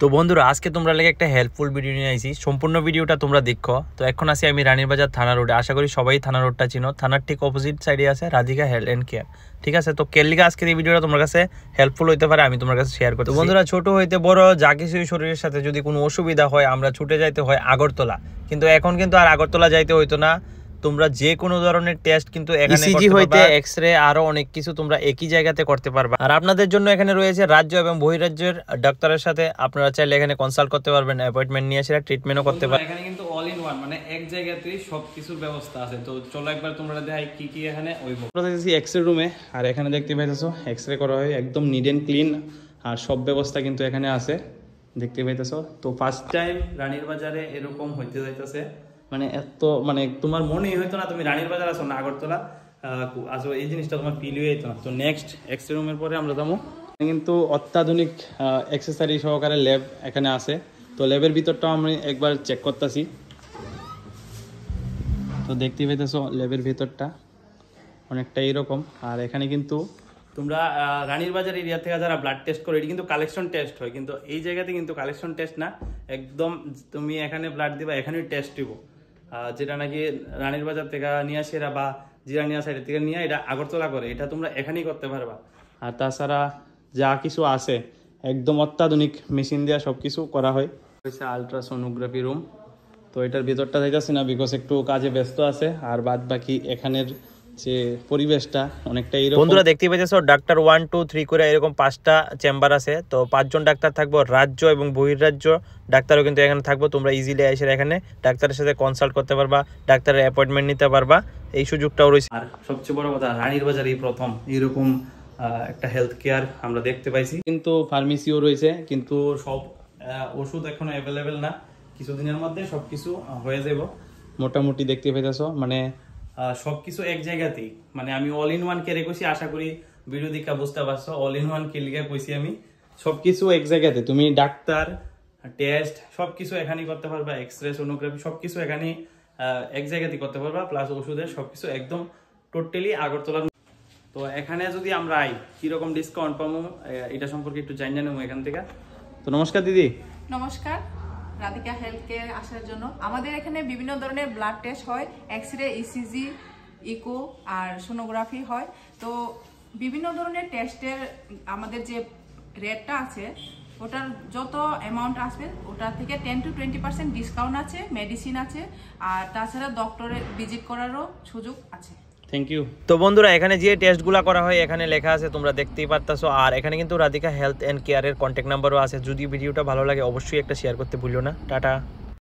তো বন্ধুরা আজকে তোমরা লাগে একটা হেল্পফুল ভিডিও নিয়ে আইছি। সম্পূর্ণ ভিডিওটা তোমরা দেখো। তো এখন আছি আমি রানীর বাজার থানা রোডে। আশা করি সবাই থানা রোডটা চিনো। থানার ঠিক অপোজিট সাইডে আছে রাধিকা হেলথ এন্ড কেয়ার। ঠিক আছে, তো কেলিকা আজকের এই ভিডিওটা তোমার কাছে হেল্পফুল হইতে পারে, আমি তোমার কাছে শেয়ার করতে। তো বন্ধুরা ছোট হইতে বড় যা কিছু শরীরের সাথে যদি কোনো অসুবিধা হয় আমরা ছুটে যাইতে হয় আগরতলা, কিন্তু এখন কিন্তু আর আগরতলা যাইতে হইতো না। তোমরা যে কোনো ধরনের টেস্ট কিন্তু এখানে করতে পারবা, এক্সরে আরো অনেক কিছু তোমরা একই জায়গাতে করতে পারবা। আর আপনাদের জন্য এখানে রয়েছে রাজ্য এবং বহিরাজ্যের ডাক্তারের সাথে আপনারা চাইলে এখানে কনসাল্ট করতে পারবেন, অ্যাপয়েন্টমেন্ট নিয়ে সেটা ট্রিটমেন্টও করতে পারবেন। এখানে কিন্তু অল ইন ওয়ান মানে এক জায়গাতেই সবকিছুর ব্যবস্থা আছে। তো চলো একবার তোমরা দেখাই কি কি এখানে হইব। আমরা দেখতেছি এক্সরে রুমে, আর এখানে দেখতে পাইতেছো এক্সরে করা হয় একদম নিট এন্ড ক্লিন, আর সব ব্যবস্থা কিন্তু এখানে আছে দেখতে পাইতেছো। তো ফার্স্ট টাইম রানীর বাজারে এরকম হইতে যাইতেছে, মানে এত মানে তোমার মনেই হইতো না তুমি রানীর বাজার আসো না আগরতলা আসো, এই জিনিসটা তোমার ফিল হইতো না। তো নেক্সট এক্সরে রুমের পরে আমরা যাবো, কিন্তু অত্যাধুনিক অ্যাক্সেসরি সহকারে ল্যাব এখানে আছে। তো ল্যাবের ভিতরটাও আমি একবার চেক করতেছি। তো দেখতে পাইতেছো ল্যাবের ভিতরটা অনেকটা এরকম। আর এখানে কিন্তু তোমরা রানীর বাজার এরিয়া থেকে যারা ব্লাড টেস্ট করো এটি কিন্তু কালেকশন টেস্ট হয়, কিন্তু এই জায়গাতে কিন্তু কালেকশন টেস্ট না, একদম তুমি এখানে ব্লাড দিবা এখানেই টেস্ট দিব। যেটা নাকি রানীর বাজার থেকে নিয়ে আসে বা জিরানিয়া সাইড থেকে নিয়ে এটা আগরতলা করে, এটা তোমরা এখানেই করতে পারবা। আর তাছাড়া যা কিছু আছে একদম অত্যাধুনিক মেশিন দিয়ে সবকিছু করা হয়। Ultrasonography room. তো এটার ভিতরটা যাইতেছি না বিকজ একটু কাজে ব্যস্ত আছে, আর বাদ বাকি এখানের যে পরিবেশটা অনেকটা এরকম। বন্ধুরা দেখতে পাইতেছো ডাক্তার 1 2 3 করে এরকম 5টা চেম্বার আছে। তো 5 জন ডাক্তার থাকবো, রাজ্য এবং বহির্রাজ্য ডাক্তারও কিন্তু এখানে থাকবো। তোমরা ইজিলি এসে এখানে ডাক্তারের সাথে কনসাল্ট করতে পারবা, ডাক্তারের অ্যাপয়েন্টমেন্ট নিতে পারবা, এই সুযোগটাও রয়েছে। আর সবচেয়ে বড় কথা রানীর বাজারে এই প্রথম এরকম একটা হেলথ কেয়ার আমরা দেখতে পাইছি। কিন্তু ফার্মেসিও রয়েছে, কিন্তু সব ওষুধ এখনো অ্যাভেলেবেল না, কিছুদিনের মধ্যে সবকিছু হয়ে যাব মোটামুটি। দেখতে পাইতেছো মানে সবকিছু এক জায়গাতেই, মানে আমি অল ইন ওয়ান কে রেখেছি। আশা করি ভিডিও দেখা বুঝতে পারছো অল ইন ওয়ান কে লিখে কইছি আমি। সবকিছু এক জায়গাতে, তুমি ডাক্তার টেস্ট সবকিছু এখানেই করতে পারবা, এক্সরে সোনোগ্রাফি সবকিছু এখানে এক জায়গাতেই করতে পারবা, প্লাস ওষুধের সবকিছু একদম টোটালি আগরতলা। তো এখানে যদি আমরা আই কিরকম ডিসকাউন্ট পাবো এটা সম্পর্কে একটু জানি নেবো এখান থেকে। তো নমস্কার দিদি। নমস্কার, রাধিকা হেলথ কেয়ার আসার জন্য। আমাদের এখানে বিভিন্ন ধরনের ব্লাড টেস্ট হয়, এক্সরে, ইসিজি, ইকো আর সোনোগ্রাফি হয়। তো বিভিন্ন ধরনের টেস্টের আমাদের যে রেটটা আছে ওটার যত অ্যামাউন্ট আসবে ওটার থেকে 10 to 20% ডিসকাউন্ট আছে, মেডিসিন আছে, আর তাছাড়া ডক্টরের ভিজিট করারও সুযোগ আছে। Thank you. তো বন্ধুরা এখানে যে টেস্টগুলো করা হয় এখানে লেখা আছে, তোমরা দেখতেই পারতাছো। আর এখানে কিন্তু রাধিকা হেলথ এন্ড কেয়ারের কন্ট্যাক্ট নাম্বারও আছে। যদি ভিডিওটা ভালো লাগে অবশ্যই একটা শেয়ার করতে ভুলিও না। টাটা।